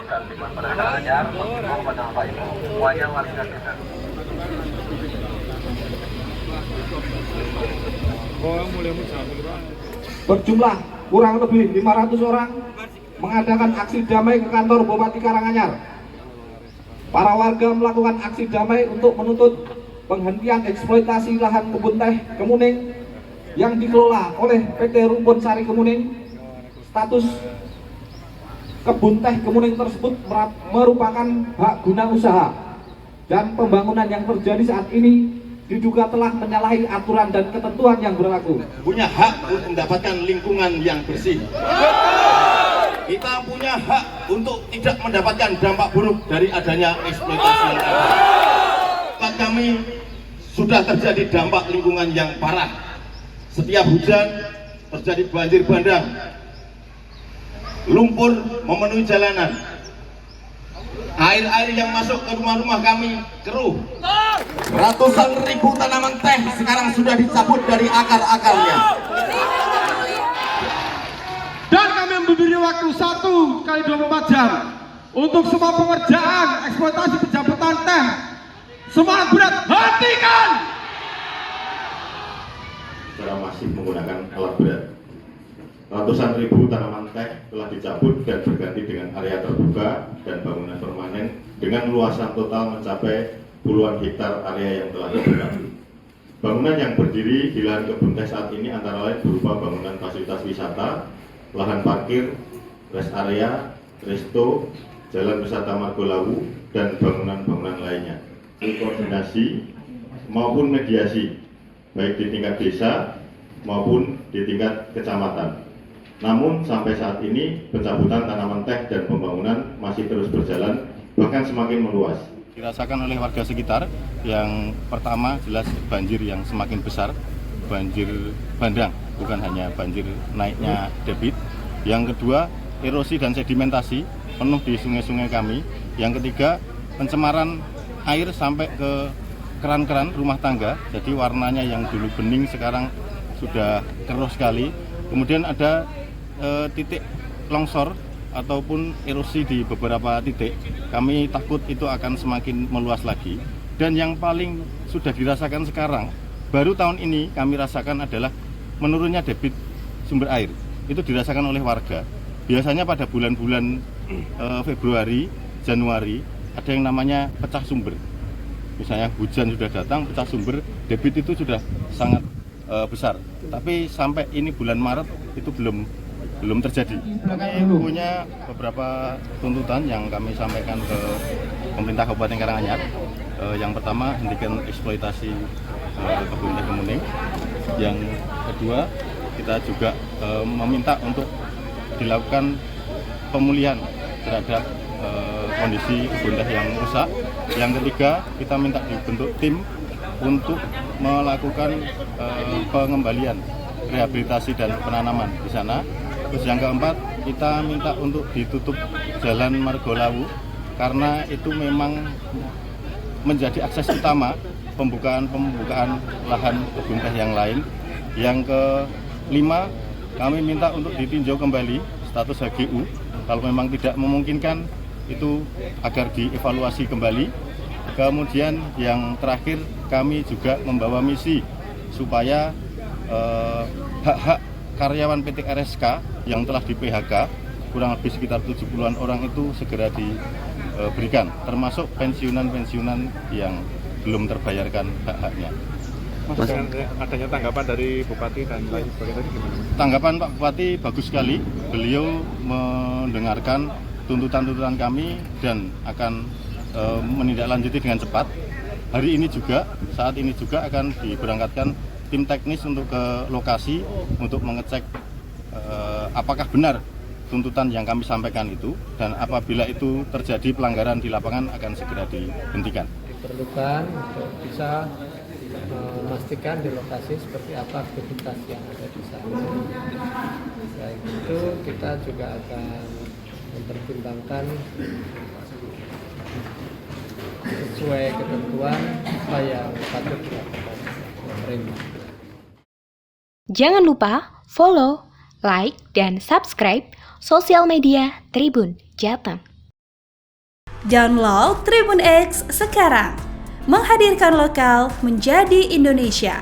dan Liman pada Karanganyar menghimbau pada Bapak Ibu semuanya warga kita. Berjumlah kurang lebih 500 orang mengadakan aksi damai ke kantor Bupati Karanganyar. Para warga melakukan aksi damai untuk menuntut penghentian eksploitasi lahan kebun teh Kemuning yang dikelola oleh PT Rumpun Sari Kemuning. Status kebun teh Kemuning tersebut merupakan hak guna usaha dan pembangunan yang terjadi saat ini diduga telah menyalahi aturan dan ketentuan yang berlaku. Punya hak untuk mendapatkan lingkungan yang bersih. Kita punya hak untuk tidak mendapatkan dampak buruk dari adanya eksploitasi yang ada. Tempat kami sudah terjadi dampak lingkungan yang parah. Setiap hujan terjadi banjir bandang, lumpur memenuhi jalanan, air-air yang masuk ke rumah-rumah kami keruh. Ratusan ribu tanaman teh sekarang sudah dicabut dari akar-akarnya. Dan kami memberi waktu 1x24 jam untuk semua pengerjaan eksploitasi penjambutan teh. Semangat berat, hentikan! Secara masif menggunakan alat berat. Ratusan ribu tanaman teh telah dicabut dan berganti dengan area terbuka dan bangunan permanen dengan luasan total mencapai puluhan hektar area yang telah dibuka. Bangunan yang berdiri di lahan kebun teh saat ini antara lain berupa bangunan fasilitas wisata, lahan parkir, rest area, resto, jalan wisata Margolawu, dan bangunan-bangunan lainnya. Koordinasi maupun mediasi, baik di tingkat desa maupun di tingkat kecamatan. Namun sampai saat ini pencabutan tanaman teh dan pembangunan masih terus berjalan, bahkan semakin meluas. Dirasakan oleh warga sekitar. Yang pertama jelas banjir yang semakin besar, banjir bandang, bukan hanya banjir naiknya debit. Yang kedua, erosi dan sedimentasi penuh di sungai-sungai kami. Yang ketiga, pencemaran air sampai ke keran-keran rumah tangga. Jadi warnanya yang dulu bening sekarang sudah keruh sekali. Kemudian ada titik longsor ataupun erosi di beberapa titik. Kami takut itu akan semakin meluas lagi. Dan yang paling sudah dirasakan sekarang, baru tahun ini kami rasakan adalah menurunnya debit sumber air. Itu dirasakan oleh warga. Biasanya pada bulan-bulan Februari, Januari ada yang namanya pecah sumber. Misalnya hujan sudah datang, pecah sumber, debit itu sudah sangat besar. Tapi sampai ini bulan Maret itu belum terjadi. Kami punya beberapa tuntutan yang kami sampaikan ke pemerintah Kabupaten Karanganyar. Yang pertama, hentikan eksploitasi kebun teh Kemuning. Yang kedua, kita juga meminta untuk dilakukan pemulihan terhadap kondisi kebun teh yang rusak. Yang ketiga, kita minta dibentuk tim untuk melakukan pengembalian, rehabilitasi dan penanaman di sana. Terus yang keempat, kita minta untuk ditutup jalan Margolawu karena itu memang menjadi akses utama pembukaan lahan kebun teh yang lain. Yang kelima, kami minta untuk ditinjau kembali status HGU. Kalau memang tidak memungkinkan, itu agar dievaluasi kembali. Kemudian yang terakhir, kami juga membawa misi supaya hak-hak karyawan PT RSK yang telah di PHK, kurang lebih sekitar 70-an orang itu segera diberikan, termasuk pensiunan-pensiunan yang belum terbayarkan hak-haknya. Mas, dengan adanya tanggapan dari Bupati dan lain sebagainya tadi gimana? Tanggapan Pak Bupati bagus sekali. Beliau mendengarkan tuntutan-tuntutan kami dan akan menindaklanjuti dengan cepat. Hari ini juga, saat ini juga akan diberangkatkan tim teknis untuk ke lokasi untuk mengecek apakah benar tuntutan yang kami sampaikan itu, dan apabila itu terjadi pelanggaran di lapangan akan segera dihentikan. Diperlukan untuk bisa memastikan di lokasi seperti apa aktivitas yang ada di sana. Selain itu kita juga akan mempertimbangkan sesuai ketentuan apa yang patut dilakukan pemerintah. Jangan lupa follow, like, dan subscribe sosial media Tribun Jateng. Download Tribun X sekarang. Menghadirkan lokal menjadi Indonesia.